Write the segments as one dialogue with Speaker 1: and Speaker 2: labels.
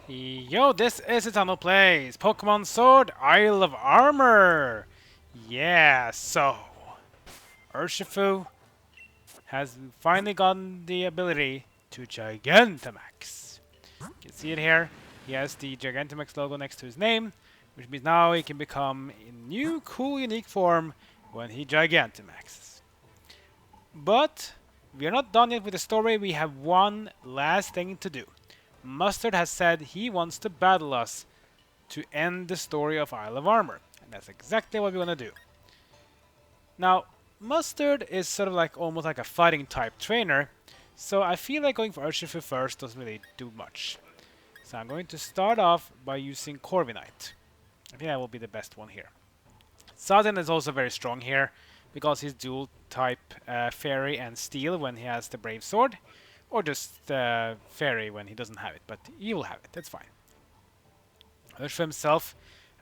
Speaker 1: Yo, this is Eternal Plays Pokemon Sword Isle of Armor. Yeah, so Urshifu has finally gotten the ability to Gigantamax. You can see it here. He has the Gigantamax logo next to his name, which means now he can become a new, cool, unique form when he Gigantamaxes. But we are not done yet with the story. We have one last thing to do. Mustard has said he wants to battle us to end the story of Isle of Armor. And that's exactly what we're gonna do. Now, Mustard is sort of like almost like a fighting type trainer, so I feel like going for Urshifu first doesn't really do much. So I'm going to start off by using Corviknight. I think that will be the best one here. Sudden is also very strong here, because he's dual type Fairy and Steel when he has the Brave Sword, or just Fairy when he doesn't have it, but he will have it, that's fine. Urshifu himself,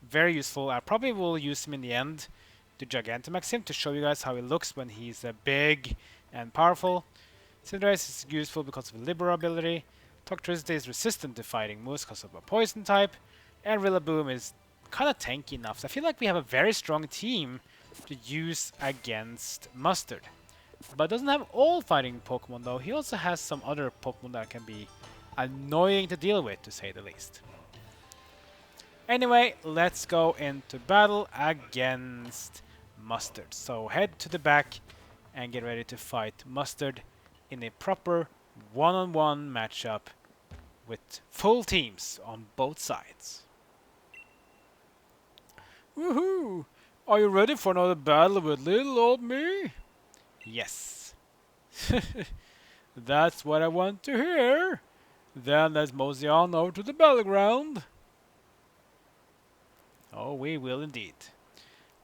Speaker 1: very useful. I probably will use him in the end to Gigantamax him to show you guys how he looks when he's big and powerful. Cinderace is useful because of the Libero ability. Toxtricity is resistant to fighting moves because of a poison type. And Rillaboom is kind of tanky enough. So I feel like we have a very strong team to use against Mustard. But doesn't have all fighting Pokemon though. He also has some other Pokemon that can be annoying to deal with, to say the least. Anyway, let's go into battle against Mustard. So head to the back and get ready to fight Mustard in a proper one-on-one matchup with full teams on both sides. Woohoo! Are you ready for another battle with little old me? Yes. That's what I want to hear. Then let's mosey on over to the battleground. Oh, we will indeed.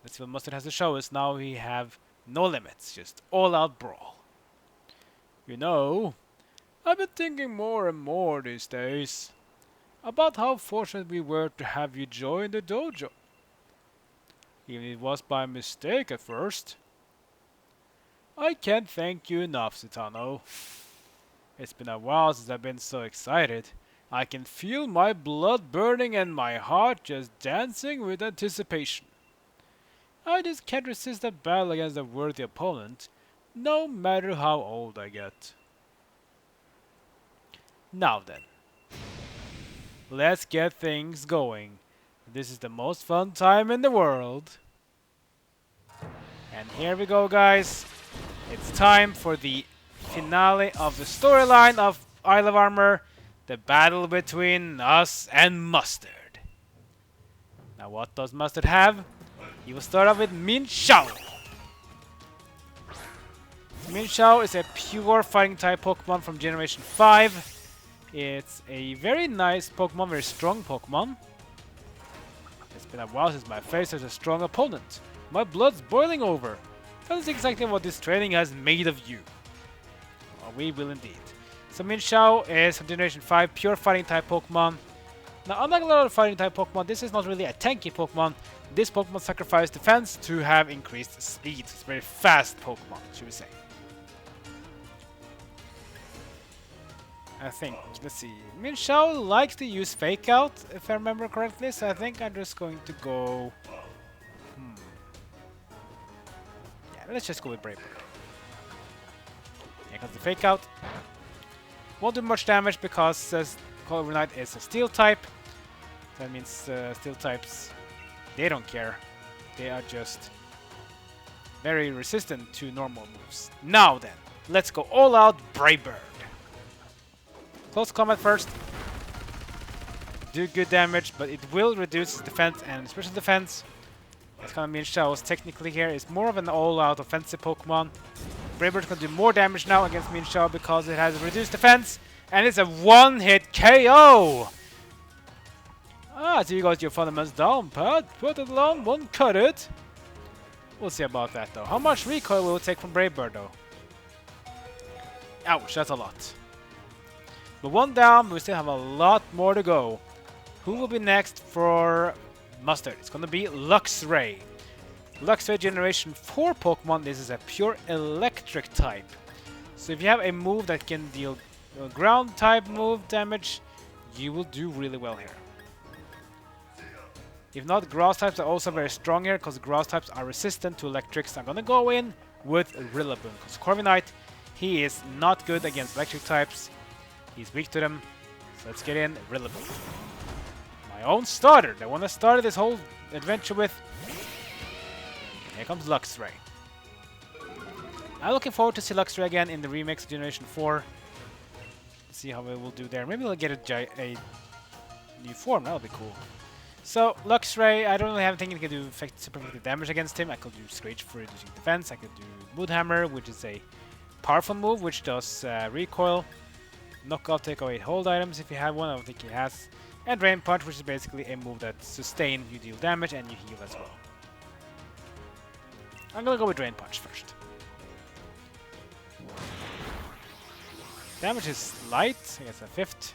Speaker 1: Let's see what Mustard has to show us. Now we have no limits, just all-out brawl. You know, I've been thinking more and more these days about how fortunate we were to have you join the dojo. Even if it was by mistake at first. I can't thank you enough, Citano. It's been a while since I've been so excited. I can feel my blood burning and my heart just dancing with anticipation. I just can't resist a battle against a worthy opponent, no matter how old I get. Now then, let's get things going. This is the most fun time in the world. And here we go, guys. It's time for the finale of the storyline of Isle of Armor. The battle between us and Mustard. Now what does Mustard have? He will start off with Mienshao. Mienshao is a pure fighting type Pokemon from Generation 5. It's a very nice Pokemon, very strong Pokemon. It's been a while since I faced such a strong opponent. My blood's boiling over. That is exactly what this training has made of you. Oh, we will indeed. So Mienshao is from Generation 5, pure fighting type Pokemon. Now, unlike a lot of fighting type Pokemon, this is not really a tanky Pokemon. This Pokemon sacrifices defense to have increased speed. It's a very fast Pokemon, should we say. I think, let's see. Mienshao likes to use Fake Out, if I remember correctly, so I think I'm just going to go... Yeah, let's just go with Brave Bird. Here comes the Fake Out. Won't do much damage because Corviknight is a Steel type. That means Steel types, they don't care. They are just very resistant to normal moves. Now then, let's go all out Brave Bird. Close combat first. Do good damage, but it will reduce defense and special defense. That's kind of Mienshao technically here. It's more of an all-out offensive Pokemon. Brave Bird can do more damage now against Mienshao because it has reduced defense. And it's a one-hit KO! Ah, so you got your fundamentals down, Pat. Put it along, won't cut it. We'll see about that, though. How much recoil will it take from Brave Bird, though? Ouch, that's a lot. But one down, but we still have a lot more to go. Who will be next for Mustard? It's gonna be Luxray. Luxray Generation 4 Pokemon. This is a pure electric type. So if you have a move that can deal ground type move damage, you will do really well here. If not, grass types are also very strong here because grass types are resistant to electric. So I'm gonna go in with Rillaboom because Corviknight, he is not good against electric types. He's weak to them. So let's get in Rillaboom. My own starter, the one I started this whole adventure with. Here comes Luxray. I'm looking forward to see Luxray again in the remix Generation 4. Let's see how we will do there. Maybe we'll get a new form, that'll be cool. So, Luxray, I don't really have anything that can do super effective damage against him. I could do Screech for reducing defense. I could do Mood Hammer, which is a powerful move, which does recoil. Knockout, take away hold items if you have one. I don't think he has. And Drain Punch, which is basically a move that sustains, you deal damage, and you heal as well. I'm gonna go with Drain Punch first. Damage is light, I guess a fifth.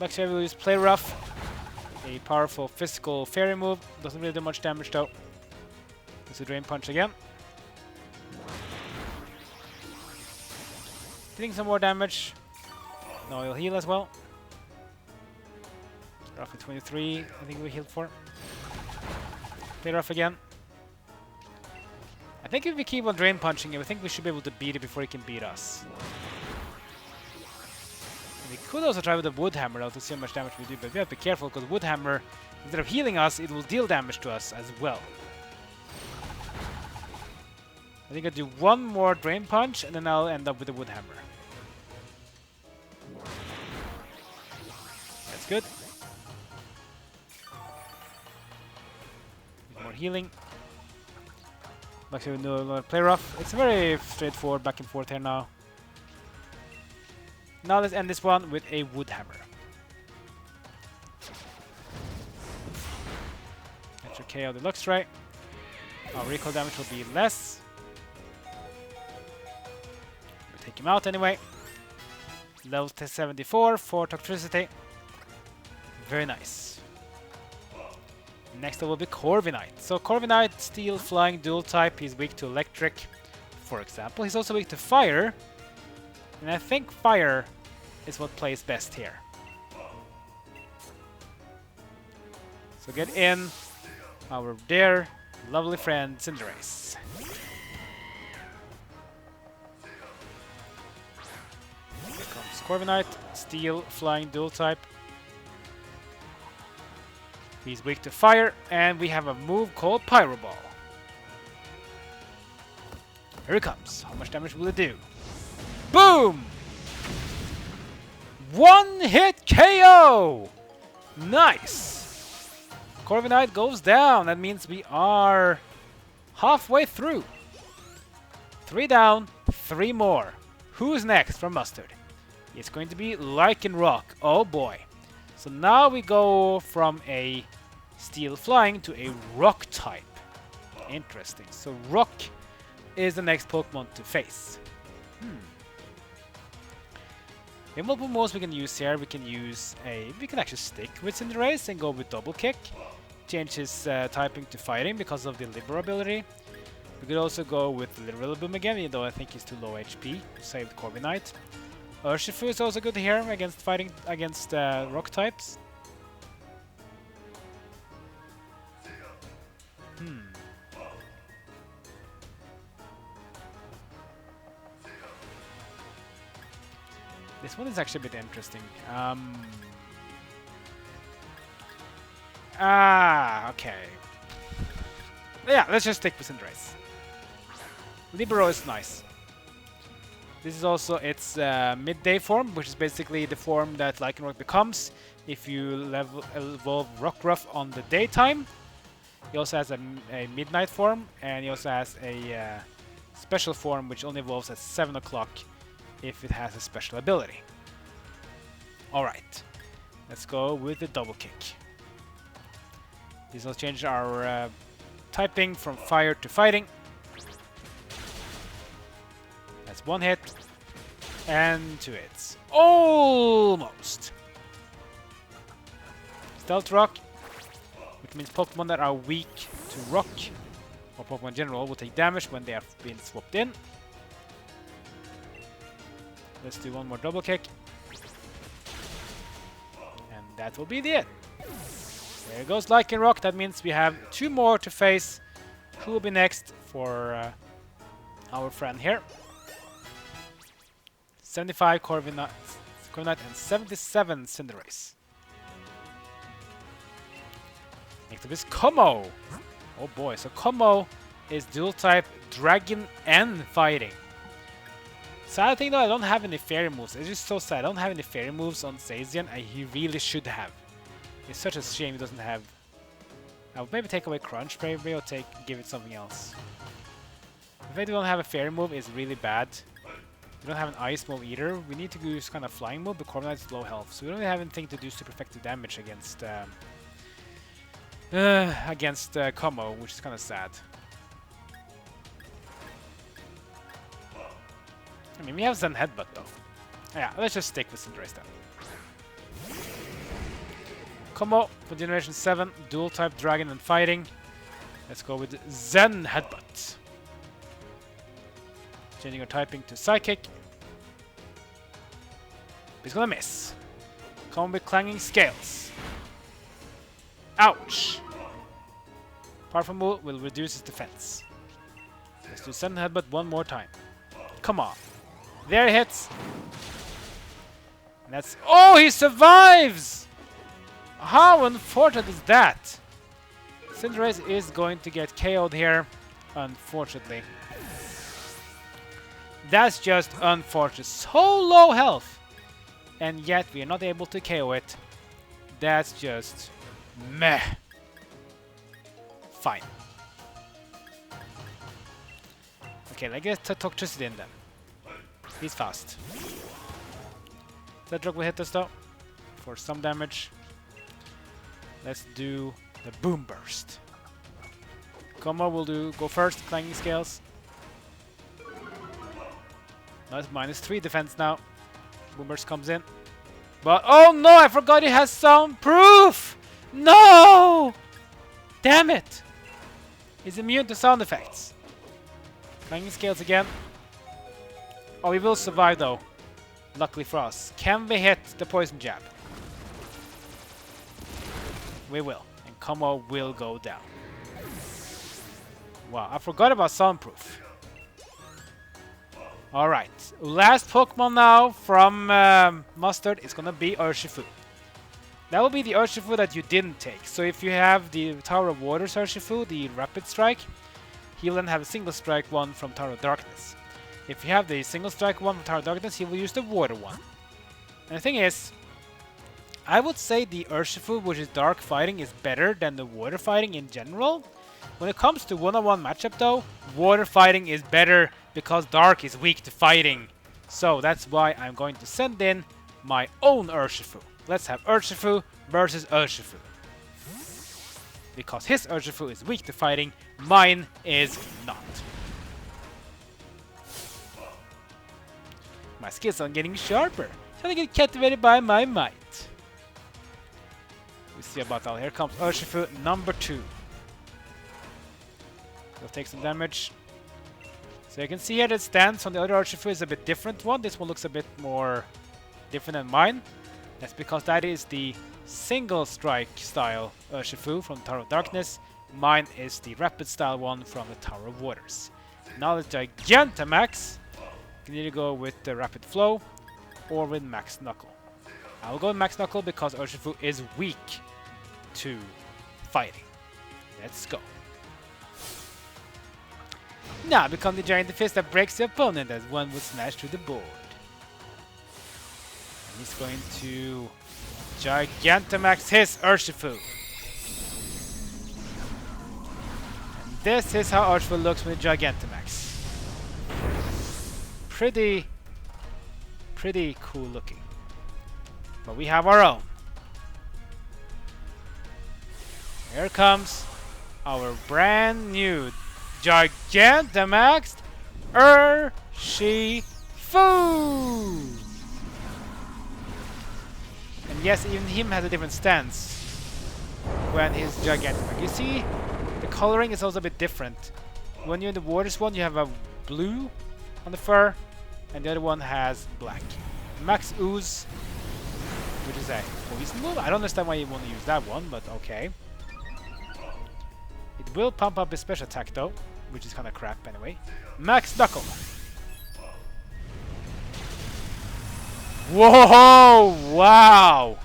Speaker 1: Luxray will use Play Rough. A powerful physical fairy move. Doesn't really do much damage though. It's a Drain Punch again. Getting some more damage. No, he'll heal as well. Roughly 23, I think we healed for. Play Rough again. I think if we keep on Drain Punching him, I think we should be able to beat it before he can beat us. We could also try with the Wood Hammer though to see how much damage we do, but we have to be careful because Wood Hammer, instead of healing us, it will deal damage to us as well. I think I'll do one more Drain Punch and then I'll end up with the Wood Hammer. That's good. More healing. Actually, no Play Rough. It's very straightforward back and forth here now. Now let's end this one with a Wood Hammer. Extra KO the Luxray. Our recoil damage will be less. We take him out anyway. Level 74 for Toxicity. Very nice. Next up will be Corviknight. So Corviknight, Steel, Flying, Dual type. He's weak to Electric, for example. He's also weak to Fire. And I think Fire is what plays best here. So get in our dear, lovely friend Cinderace. Here comes Corviknight, Steel, Flying, Dual type. He's weak to Fire, and we have a move called Pyro Ball. Here it comes. How much damage will it do? Boom! One hit KO! Nice! Corviknight goes down. That means we are halfway through. 3 down, 3 more. Who's next from Mustard? It's going to be Lycanroc. Oh boy. So now we go from a Steel Flying to a Rock type. Interesting. So Rock is the next Pokemon to face. The multiple moves we can use here, we can actually stick with Cinderace and go with Double Kick. Change his typing to Fighting because of the Libero ability. We could also go with Rillaboom again, even though I think he's too low HP to save the Corviknight. Urshifu is also good here against fighting against rock types. This one is actually a bit interesting. Okay. Yeah, let's just stick with Cinderace. Libero is nice. This is also its midday form, which is basically the form that Lycanroc becomes if you evolve Rockruff on the daytime. He also has a midnight form, and he also has a special form which only evolves at 7 o'clock if it has a special ability. Alright, let's go with the Double Kick. This will change our typing from Fire to Fighting. That's 1 hit, and 2 hits. Almost! Stealth Rock, which means Pokemon that are weak to Rock, or Pokemon in general, will take damage when they have been swapped in. Let's do 1 more Double Kick. that will be the it. There goes Lycanroc. That means we have 2 more to face. Who will be next for our friend here? 75 Corviknight and 77 Cinderace. Next up is Kommo. Oh boy, so Kommo is dual type Dragon and Fighting. Sad thing though, I don't have any fairy moves. It's just so sad. I don't have any fairy moves on Zacian, and he really should have. It's such a shame he doesn't have. I would maybe take away Crunch, maybe, or give it something else. The fact we don't have a fairy move is really bad. We don't have an ice move either. We need to use kind of flying move, but Corviknight's low health, so we don't really have anything to do super effective damage against Kommo, which is kind of sad. I mean, we have Zen Headbutt though. Yeah, let's just stick with Cinderace then. Kommo for Generation 7, dual type Dragon and Fighting. Let's go with Zen Headbutt. Changing our typing to Psychic. He's gonna miss. Kommo with Clanging Scales. Ouch! Powerful move will reduce his defense. Let's do Zen Headbutt one more time. Come on. There it hits. And that's... Oh, he survives! How unfortunate is that? Cinderace is going to get KO'd here, unfortunately. That's just unfortunate. So low health. And yet we are not able to KO it. That's just... meh. Fine. Okay, let's get Toxtricity in then. He's fast. That drug will hit us though, for some damage. Let's do the Boom Burst. Kommo will go first, Clanging Scales. That's -3 defense now. Boom Burst comes in. But, oh no, I forgot he has soundproof! No! Damn it! He's immune to sound effects. Clanging Scales again. Oh, we will survive though. Luckily for us. Can we hit the Poison Jab? We will. And Kommo will go down. Wow, I forgot about Soundproof. Alright. Last Pokemon now from Mustard is gonna be Urshifu. That will be the Urshifu that you didn't take. So if you have the Tower of Waters Urshifu, the Rapid Strike, he'll then have a Single Strike one from Tower of Darkness. If you have the Single Strike one from Tower of Darkness, he will use the Water one. And the thing is, I would say the Urshifu, which is Dark Fighting, is better than the Water Fighting in general. When it comes to one-on-one matchup though, Water Fighting is better because Dark is weak to Fighting. So that's why I'm going to send in my own Urshifu. Let's have Urshifu versus Urshifu. Because his Urshifu is weak to Fighting, mine is not. My skills are getting sharper, so I get captivated by my might. We see about that. Here comes Urshifu number 2. He'll take some damage. So you can see here that stance on the other Urshifu is a bit different one. This one looks a bit more different than mine. That's because that is the Single Strike style Urshifu from Tower of Darkness. Mine is the Rapid style one from the Tower of Waters. Now the Gigantamax. You can either go with the Rapid Flow or with Max Knuckle. I will go with Max Knuckle because Urshifu is weak to Fighting. Let's go. Now become the giant fist that breaks the opponent as one would smash through the board. And he's going to Gigantamax his Urshifu. And this is how Urshifu looks with Gigantamax. Pretty cool looking. But we have our own. Here comes our brand new Gigantamax Urshifu! And yes, even him has a different stance when he's Gigantamax. You see, the coloring is also a bit different. When you're in the Waters one, you have a blue on the fur, and the other one has black. Max Ooze which is a poison move. I don't understand why you want to use that one, but okay. It will pump up his special attack though, which is kind of crap anyway. Max Knuckle. Whoa! Wow!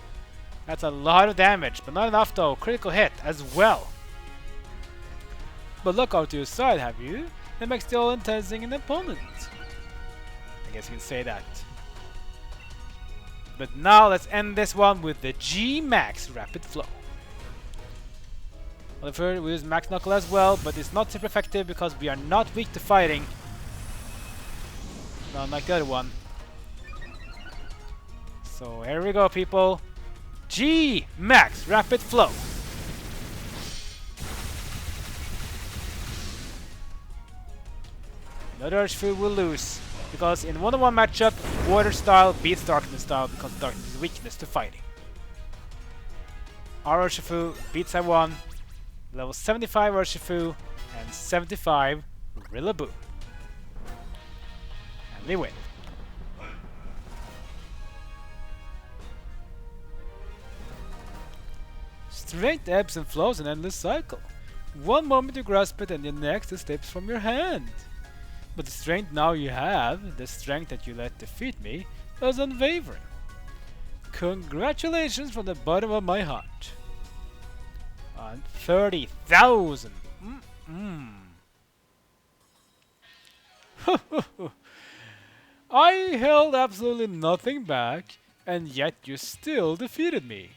Speaker 1: That's a lot of damage, but not enough though. Critical hit as well. But look out to your side, have you? That makes the all intensing an opponent. I guess you can say that. But now let's end this one with the G-Max Rapid Flow. Well, we use Max Knuckle as well, but it's not super effective because we are not weak to fighting. Not like the other one. So here we go, people. G-Max Rapid Flow. Another Urshifu will lose, because in one-on-one matchup, Water style beats Darkness style because Darkness is weakness to fighting. Our Urshifu beats I1, level 75 Urshifu, and 75 Rillaboom. And they win. Strength ebbs and flows an endless cycle. One moment you grasp it and the next it slips from your hand. But the strength now you have, the strength that you let defeat me, is unwavering. Congratulations from the bottom of my heart. On 30,000. I held absolutely nothing back, and yet you still defeated me.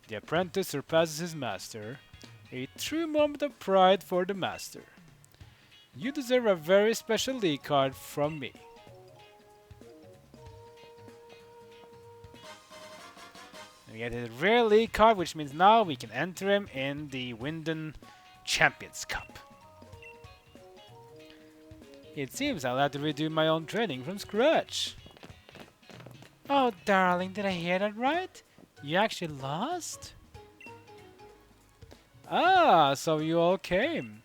Speaker 1: The apprentice surpasses his master. A true moment of pride for the master. You deserve a very special league card from me. We get a rare league card, which means now we can enter him in the Winden Champions Cup. It seems I'll have to redo my own training from scratch. Oh, darling, did I hear that right? You actually lost? Ah, so you all came.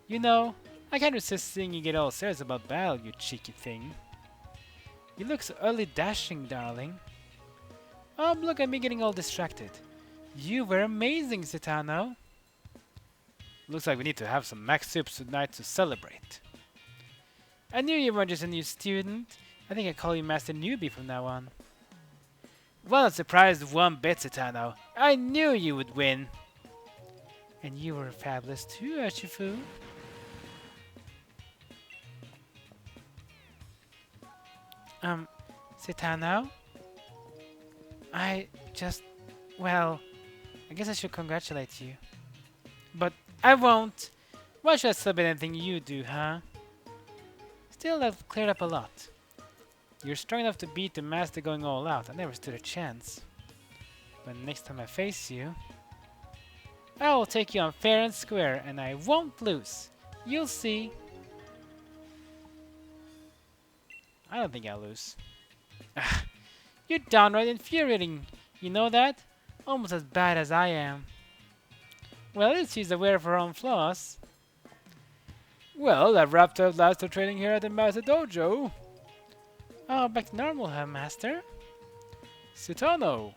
Speaker 1: You know, I can't resist seeing you get all serious about battle, you cheeky thing. You look so early dashing, darling. Look at me getting all distracted. You were amazing, Citano. Looks like we need to have some max soups tonight to celebrate. I knew you weren't just a new student. I think I call you Master Newbie from now on. Well, not surprised one bit, Citano. I knew you would win. And you were fabulous too, Urshifu. Citano? Well, I guess I should congratulate you. But I won't. Why should I celebrate anything you do, huh? Still, I've cleared up a lot. You're strong enough to beat the master going all out. I never stood a chance. But next time I face you, I will take you on fair and square, and I won't lose. You'll see. I don't think I'll lose. You're downright infuriating. You know that? Almost as bad as I am. Well, at least she's aware of her own flaws. Well, I've wrapped up last of training here at the Master Dojo. Oh, back to normal, huh, Master? Citano,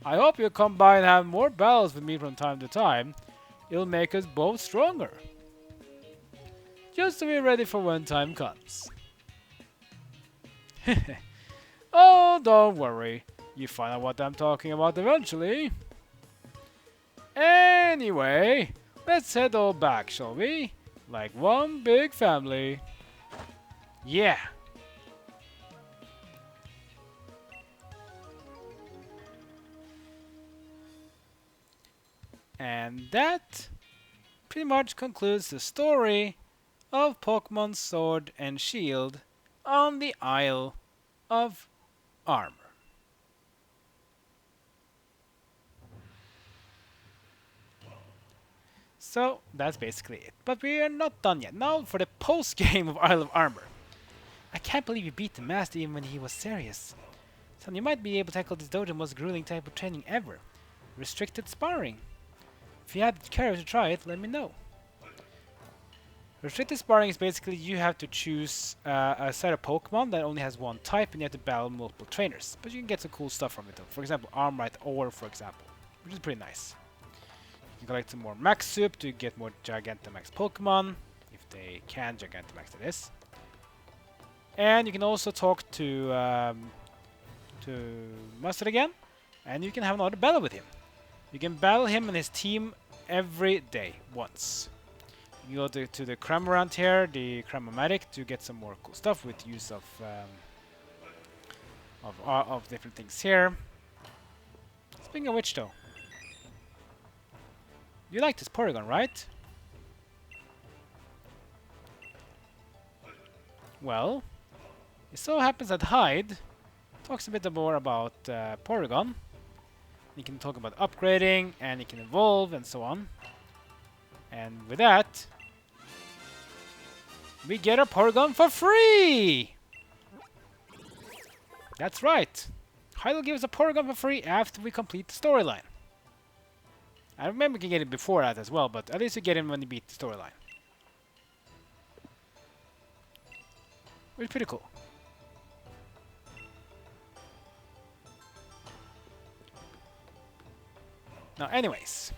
Speaker 1: I hope you'll come by and have more battles with me from time to time. It'll make us both stronger. Just to be ready for when time comes. Oh, don't worry. You find out what I'm talking about eventually. Anyway, let's head all back, shall we? Like one big family. Yeah. And that pretty much concludes the story of Pokemon Sword and Shield on the Isle of Armor. So that's basically it. But we are not done yet. Now for the post-game of Isle of Armor. I can't believe you beat the master even when he was serious. Son, you might be able to tackle this dojo most grueling type of training ever. Restricted sparring. If you have the courage to try it, let me know. Restricted sparring is basically you have to choose a set of Pokemon that only has one type, and you have to battle multiple trainers. But you can get some cool stuff from it, though. For example, Armorite Ore, for example, which is pretty nice. You can collect some more Max Soup to get more Gigantamax Pokemon, if they can Gigantamax, that is. And you can also talk to Mustard again, and you can have another battle with him. You can battle him and his team every day, once. You go to the Cramorant here, the Cramomatic, to get some more cool stuff with use of different things here. Speaking of which, though, you like this Porygon, right? Well, it so happens that Hyde talks a bit more about Porygon. You can talk about upgrading, and you can evolve, and so on. And with that, we get a Porygon for free! That's right. Hyde will give us a Porygon for free after we complete the storyline. I remember we can get it before that as well, but at least we get him when we beat the storyline. Which is pretty cool. Now, anyways,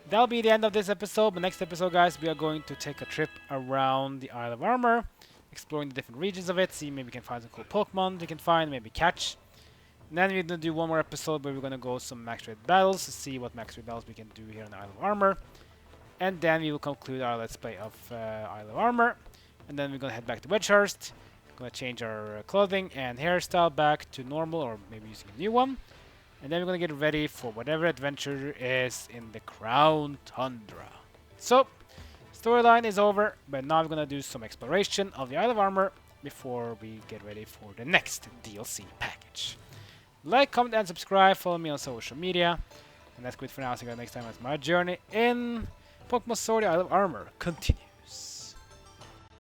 Speaker 1: that'll be the end of this episode. But next episode, guys, we are going to take a trip around the Isle of Armor, exploring the different regions of it, see maybe we can find some cool Pokemon we can find, maybe catch. And then we're going to do one more episode where we're going to go some max raid battles to see what max raid battles we can do here in the Isle of Armor. And then we will conclude our Let's Play of Isle of Armor. And then we're going to head back to Wedgehurst. Going to change our clothing and hairstyle back to normal, or maybe using a new one. And then we're going to get ready for whatever adventure is in the Crown Tundra. So, storyline is over, but now we're going to do some exploration of the Isle of Armor before we get ready for the next DLC package. Like, comment, and subscribe. Follow me on social media. And that's good for now. See you guys next time as my journey in Pokemon Sword, the Isle of Armor continues.